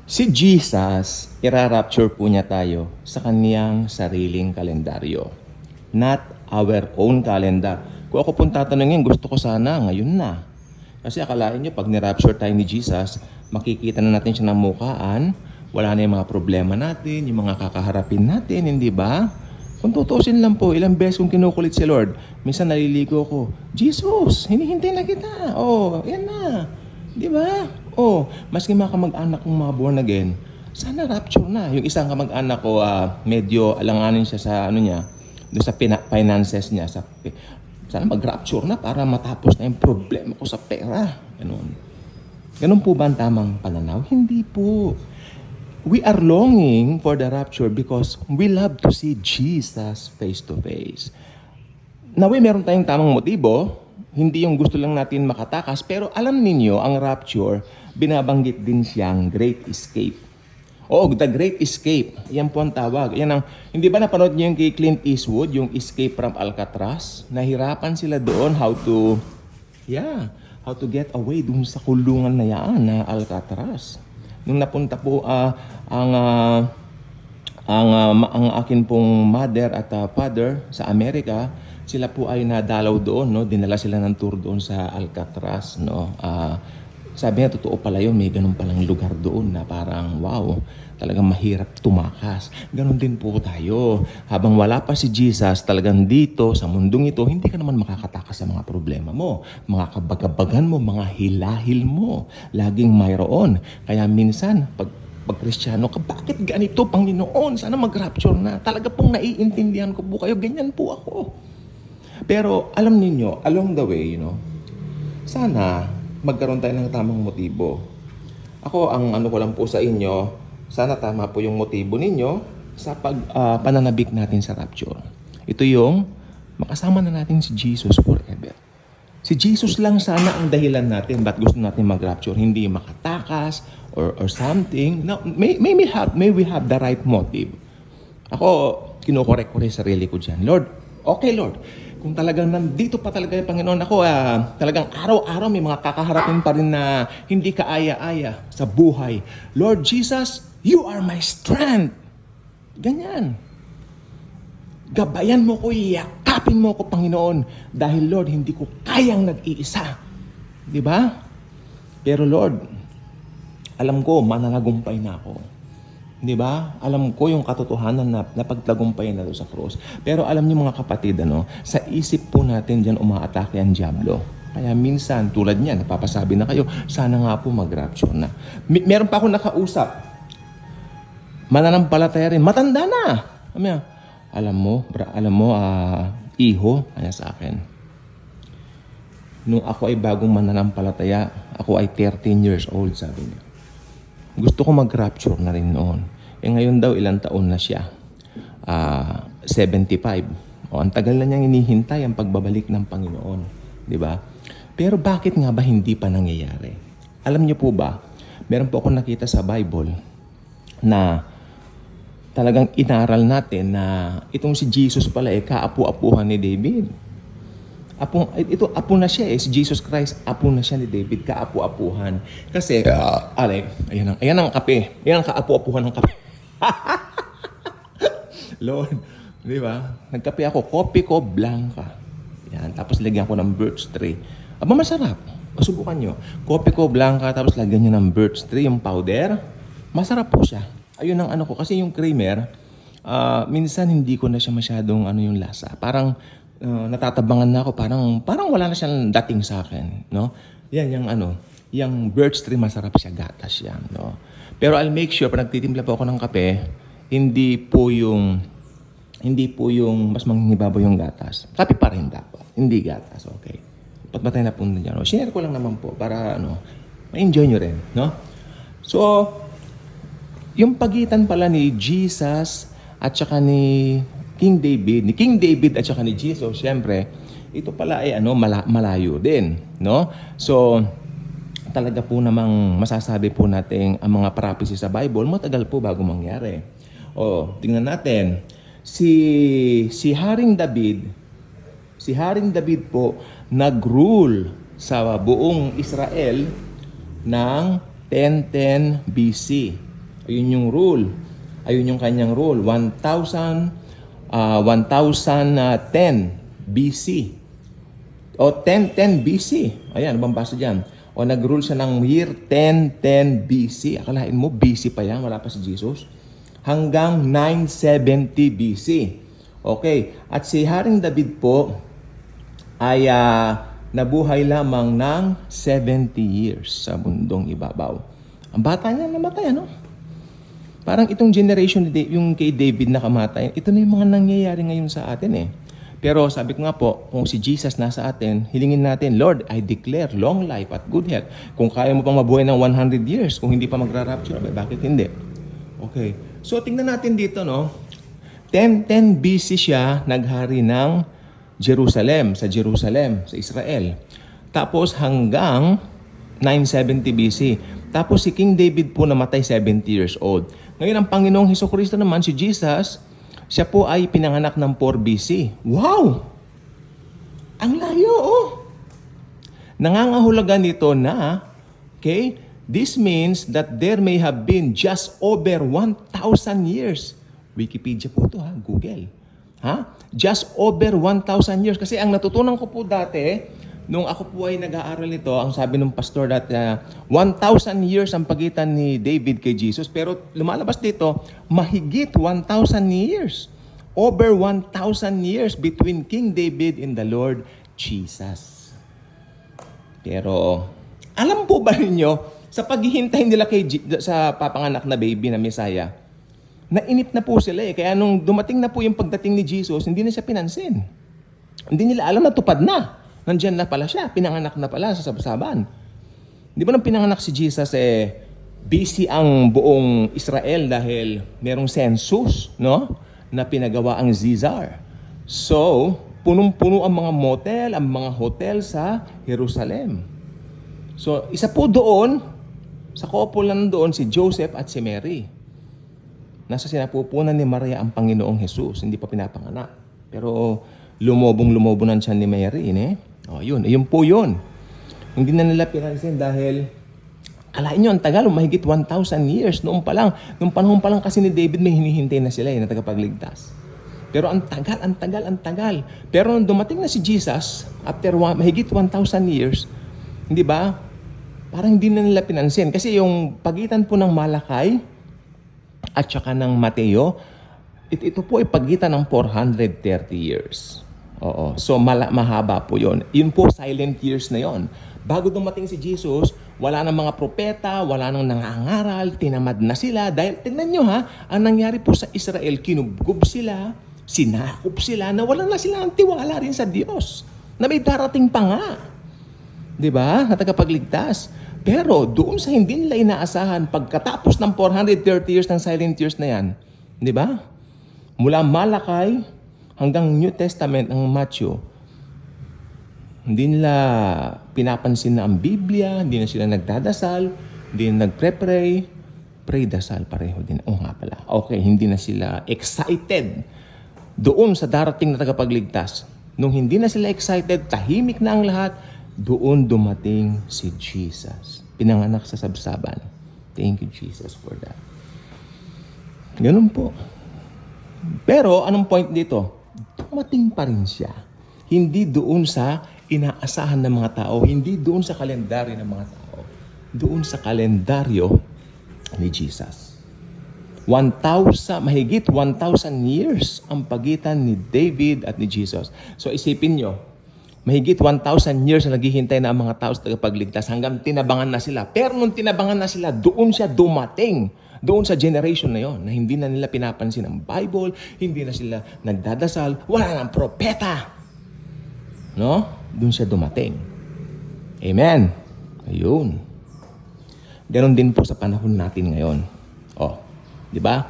Si Jesus, irarapture po niya tayo sa kaniyang sariling kalendaryo. Not our own calendar. Kung ako pong tatanungin, gusto ko sana ngayon na. Kasi akalain nyo, pag nirapture tayo ni Jesus, makikita na natin siya ng mukhaan, wala na yung mga problema natin, yung mga kakaharapin natin, hindi ba? Kung tutusin lang po, ilang beses kong kinukulit si Lord, minsan naliligo ko, Jesus, hinihintay na kita. Oh, yan na. Di ba? Oh, maski mga kamag-anak kong mga born again, sana rapture na. Yung isang kamag-anak ko, medyo alanganin siya sa doon sa finances niya. Sana mag-rapture na para matapos na yung problema ko sa pera. Ganun. Ganun po ba ang tamang pananaw? Hindi po. We are longing for the rapture because we love to see Jesus face to face. Nawi, meron tayong tamang motibo. Hindi yung gusto lang natin makatakas, pero alam ninyo, ang rapture, binabanggit din siyang Great Escape. Oo, The Great Escape. Yan po ang tawag. Yan ang, hindi ba napanood niyo yung kay Clint Eastwood, yung Escape from Alcatraz? Nahirapan sila doon how to get away dun sa kulungan na yan na Alcatraz. Nung napunta po ang akin pong mother at father sa Amerika, sila po ay nadalaw doon, no? Dinala sila ng tour doon sa Alcatraz, no? Sabi niya, totoo pala yun, may ganun palang lugar doon na parang, wow, talagang mahirap tumakas. Ganon din po tayo. Habang wala pa si Jesus, talagang dito, sa mundong ito, hindi ka naman makakatakas sa mga problema mo. Mga kabagabagan mo, mga hilahil mo. Laging mayroon. Kaya minsan, pag Kristyano ka, bakit ganito, Panginoon? Sana mag-rapture na. Talaga pong naiintindihan ko po kayo. Ganyan po ako. Pero alam niyo, along the way, sana magkaroon tayo ng tamang motibo. Ako, ang ano ko lang po sa inyo, sana tama po yung motibo ninyo sa pananabik natin sa rapture. Ito yung makasama na natin si Jesus forever. Si Jesus lang sana ang dahilan natin ba't gusto natin mag-rapture. Hindi makatakas or something. Now, may we have the right motive. Ako, kinukorek ko rin sarili ko dyan. Lord, okay Lord, kung talagang nandito pa talaga yung Panginoon, ako talagang araw-araw may mga kakaharapin pa rin na hindi kaaya-aya sa buhay. Lord Jesus, you are my strength. Ganyan. Gabayan mo ko, yakapin mo ko, Panginoon. Dahil Lord, hindi ko kayang nag-iisa. Di ba? Pero Lord, alam ko, mananagumpay na ako. Di ba? Alam ko yung katotohanan na napagtagumpay na doon sa cross. Pero alam niyo mga kapatid, sa isip po natin dyan umaatake ang diablo. Kaya minsan, tulad niyan, napapasabi na kayo, sana nga po mag-rapture na. Meron pa ako nakausap. Mananampalataya rin. Matanda na. Alam mo, iho, kanya sa akin. Nung ako ay bagong mananampalataya, ako ay 13 years old, sabi niya. Gusto ko mag-rapture na rin noon. Ngayon daw, ilang taon na siya? 75. Ang tagal na niyang inihintay ang pagbabalik ng Panginoon. Di ba? Pero bakit nga ba hindi pa nangyayari? Alam niyo po ba, meron po ako nakita sa Bible na talagang inaral natin na itong si Jesus pala kaapu-apuhan ni David. Apo na siya si Jesus Christ, apo na siya ni David, kaapu-apuhan. Kasi, ayan ang kape. Ayan ang kaapu-apuhan ng kape. Lord, di ba? Nagkape ako, kopi ko, blanca. Yan, tapos lagyan ko ng birch tree. Masarap. Subukan nyo. Kopi ko, blanca, tapos lagyan nyo ng birch tree, yung powder. Masarap po siya. Ayun ang ko. Kasi yung creamer, minsan hindi ko na siya masyadong yung lasa. Parang, natatabangan na ako, parang wala na siyang dating sa akin, no? Yan yung birch tree, masarap siya, gatas yan, no? Pero I'll make sure, pag nagtitimpla po ako ng kape, hindi po yung mas manghibabaw yung gatas. Kape pa rin dapat, hindi gatas, okay? Patmatay na po dyan. Share ko lang naman po para ma-enjoy nyo rin, no? So, yung pagitan pala ni Jesus at saka ni King David at saka ni Jesus, siyempre, ito pala ay malayo din, no? So, talaga po namang masasabi po natin ang mga prophecy sa Bible, matagal po bago mangyari. Tingnan natin. Si Haring David po nag-rule sa buong Israel ng 1010 BC. Ayun yung rule. Ayun yung kanyang rule. 1010 BC. O 1010 BC. Ayan, bang basa dyan? O nag-rule siya ng year 1010 BC. Akalain mo, BC pa yan, wala pa si Jesus. Hanggang 970 BC. Okay, at si Haring David po ay nabuhay lamang ng 70 years sa mundong ibabaw. Ang bata niya namatay, ano? Parang itong generation, yung kay David na kamatay, ito na yung mga nangyayari ngayon sa atin eh. Pero sabi ko nga po, kung si Jesus nasa atin, hilingin natin, Lord, I declare long life at good health. Kung kaya mo pang mabuhay ng 100 years, kung hindi pa magra-rapture, bakit hindi? Okay. So tingnan natin dito, no? 1010 BC siya naghari ng Jerusalem, sa Israel. Tapos hanggang 970 BC. Tapos si King David po namatay 70 years old. Ngayon ang Panginoong Hesukristo naman, si Jesus, siya po ay pinanganak ng 4 BC. Wow! Ang layo, oh! Nangangahulugan nito na, okay, this means that there may have been just over 1,000 years. Wikipedia po ito, ha? Google. Ha? Just over 1,000 years. Kasi ang natutunan ko po dati, nung ako po ay nag-aaral nito, ang sabi ng pastor that 1,000 years ang pagitan ni David kay Jesus. Pero lumalabas dito, mahigit 1,000 years. Over 1,000 years between King David and the Lord Jesus. Pero, alam po ba ninyo, sa paghihintay nila sa papanganak na baby na Messiah, nainip na po sila eh. Kaya nung dumating na po yung pagdating ni Jesus, hindi na siya pinansin. Hindi nila alam na tupad na. Nandiyan na pala siya, pinanganak na pala sa sabsaban. Di ba nang pinanganak si Jesus, busy ang buong Israel dahil merong census, no? Na pinagawa ang Caesar. So, punong-puno ang mga motel, ang mga hotel sa Jerusalem. So, isa po doon, sa couple lang doon, si Joseph at si Mary. Nasa sinapupunan ni Maria ang Panginoong Jesus, hindi pa pinapanganak. Pero lumobong-lumobo ng tiyan ni Mary, yun po yun. Hindi na nila pinansin dahil alain nyo, ang tagal, mahigit 1,000 years noong pa lang. Noong panahon pa lang kasi ni David, may hinihintay na sila na tagapagligtas. Pero ang tagal. Pero nung dumating na si Jesus, after mahigit 1,000 years, hindi ba? Parang hindi na nila pinansin. Kasi yung pagitan po ng Malakay at saka ng Mateo, ito po ay pagitan ng 430 years. Oo. So, mahaba po yon. Yun po, silent years na yon. Bago dumating si Jesus, wala nang mga propeta, wala nang nangangaral, tinamad na sila. Dahil, tingnan nyo ha, ang nangyari po sa Israel, kinubgob sila, sinakop sila, nawalan na sila ng tiwala rin sa Diyos. Na may darating pa nga. Diba? Na tagapagligtas. Pero, doon sa hindi nila inaasahan, pagkatapos ng 430 years ng silent years na yan, diba? Mula Malakay, hanggang New Testament ang Matthew, hindi nila pinapansin na ang Biblia, hindi na sila nagdadasal, hindi na nagpre-pray, pray, dasal, pareho din. Nga pala. Okay, hindi na sila excited doon sa darating na tagapagligtas. Nung hindi na sila excited, tahimik na ang lahat, doon dumating si Jesus. Pinanganak sa sabsaban. Thank you, Jesus, for that. Ganun po. Pero, anong point dito? Dumating pa rin siya. Hindi doon sa inaasahan ng mga tao, hindi doon sa kalendaryo ng mga tao, doon sa kalendaryo ni Jesus. Mahigit 1,000 years ang pagitan ni David at ni Jesus. So isipin nyo, mahigit 1,000 years na naghihintay na ang mga tao sa tagapagligtas hanggang tinabangan na sila. Pero nung tinabangan na sila, doon siya dumating. Doon sa generation na yon na hindi na nila pinapansin ang Bible, hindi na sila nagdadasal, wala nang propeta. No? Doon siya dumating. Amen. Ayun. Ganon din po sa panahon natin ngayon. Di ba?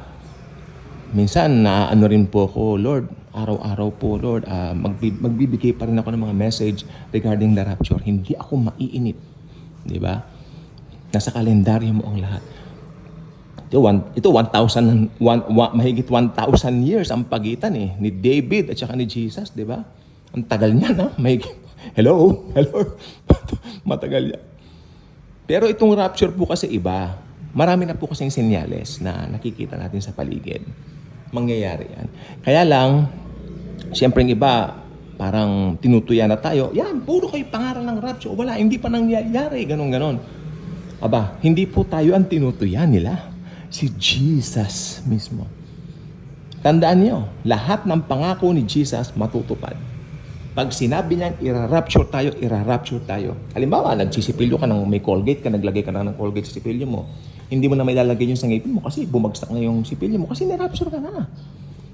Minsan ano rin po ako, Lord, araw-araw po, Lord, magbibigay pa rin ako ng mga message regarding the rapture. Hindi ako maiinip. Di ba? Nasa kalendaryo mo ang lahat. Ito 1,000, mahigit 1,000 years ang pagitan ni David at saka ni Jesus, di ba? Ang tagal niya, na? Hello? Matagal yan. Pero itong rapture po kasi iba. Marami na po kasing senyales na nakikita natin sa paligid. Mangyayari yan. Kaya lang, siyempre yung iba, parang tinutuya na tayo. Yan, puro kayo pangaral ng rapture. Wala, hindi pa nangyayari. Ganon. Aba, hindi po tayo ang tinutuya nila. Si Jesus mismo. Tandaan niyo, lahat ng pangako ni Jesus matutupad. Pag sinabi niya, ira-rapture tayo. Halimbawa, nagsisipilyo ka ng may Colgate ka, naglagay ka na ng Colgate sa sipilyo mo. Hindi mo na may lalagay yung sa ngipin mo kasi bumagsak na yung sipilyo mo kasi ni-rapture ka na.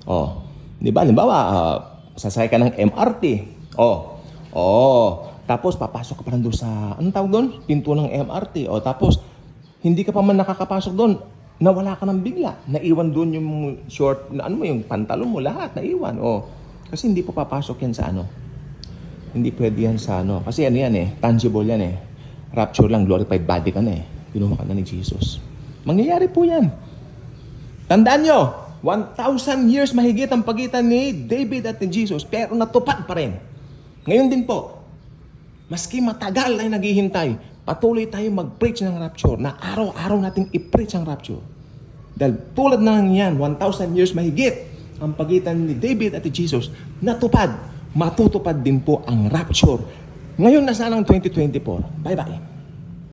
Oh, di ba? Halimbawa, sasakay ka ng MRT. Tapos papasok ka pa doon sa, anong tawag doon? Pinto ng MRT. Tapos, hindi ka pa man nakakapasok doon, nawala ka ng bigla. Naiwan doon yung short, yung pantalon mo, lahat, naiwan. Kasi hindi pa papasok yan sa Hindi pwede yan sa Kasi yan tangible yan Rapture lang, glorified body ka na Kinuha ka na ni Jesus. Mangyayari po yan. Tandaan nyo, 1,000 years mahigit ang pagitan ni David at ni Jesus, pero natupad pa rin. Ngayon din po, maski matagal tayo naghihintay, patuloy tayo mag-preach ng rapture, na araw-araw nating i-preach ang rapture. Dahil tulad ng yan, 1,000 years mahigit ang pagitan ni David at ni Jesus, natupad, matutupad din po ang rapture. Ngayon na sana ang 2024. Bye-bye.